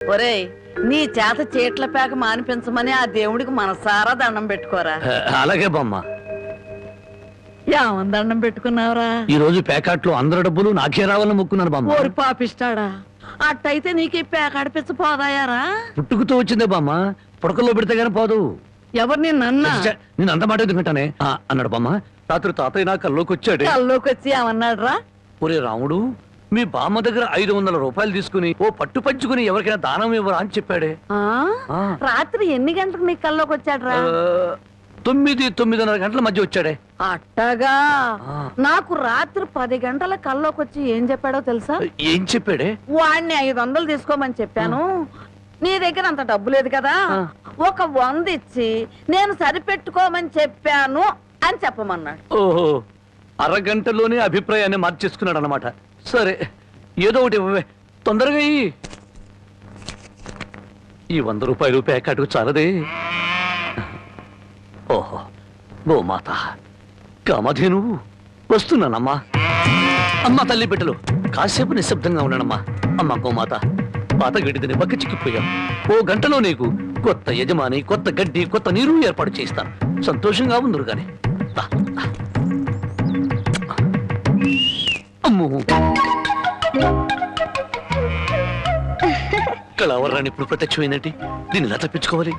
ఒరేయ్, నీ చేత చీట్ల పేక మానిపించమని ఆ దేవుడికి మనసారా దండం పెట్టుకోరా. అలాగే బామ్మ. ఏమని దండం పెట్టుకున్నావురా? ఈ రోజు ప్యాకెట్లో అందరి డబ్బులు నాకే రావాలని మొక్కున్నాను బామ్మ. ఓరి పాపిస్తాడా, అట్టయితే నీకు ఈ పేక అడిపించపోదాయారా? పుట్టుకుతూ వచ్చిందే బామ్మ, పుడకల్లో పెడితే గానీ పోదు. ఎవరు నిన్నన్నా? నేను అంత మాట ఎందుకంటానే అన్నాడు బామ్మ. రాత్రి తాతయ్య నా కల్లోకి వచ్చాడు. కల్లోకి వచ్చి ఏమన్నాడు రా? ఒరే రాముడు, మీ బామ్మ దగ్గర 500 రూపాయలు తీసుకుని ఓ పట్టు పంచుకుని ఎవరికైనా దానం ఇవ్వరా అని చెప్పాడే. రాత్రి ఎన్ని గంటలకు నీ కల్లోకి వచ్చాడు రా? 9-9:30 గంటల మధ్య వచ్చాడే. అట్టగా నాకు రాత్రి 10 గంటల కల్లోకి వచ్చి ఏం చెప్పాడో తెలుసా? ఏం చెప్పాడే? వాడిని 500 తీసుకోమని చెప్పాను. నీ దగ్గర అంత డబ్బు లేదు కదా, ఒక 100 ఇచ్చి నేను సరిపెట్టుకోమని చెప్పాను అని చెప్పమన్నాడు. ఓహో, అరగంటలోనే అభిప్రాయాన్ని మార్చేసుకున్నాడు అన్నమాట. సరే, ఏదో ఒకటి ఇవ్వవే, తొందరగా ఈ 100 రూపాయలు ప్యాకెట్కు చాలదే. ఓహో, గోమాత కామధేను వస్తున్నానమ్మా. అమ్మా తల్లి బిడ్డలు కాసేపు నిశ్శబ్దంగా ఉన్నానమ్మా. అమ్మా గోమాత, పాత గడ్డిని బక్క చిక్కిపోయాం. ఓ గంటలో నీకు కొత్త యజమాని, కొత్త గడ్డి, కొత్త నీరు ఏర్పాటు చేస్తాను. సంతోషంగా ఉందరు గాని. అమ్మో, కళావరాన్ని ఇప్పుడు ప్రత్యక్షమైనట్టి దీన్ని ఎలా తప్పించుకోవాలి?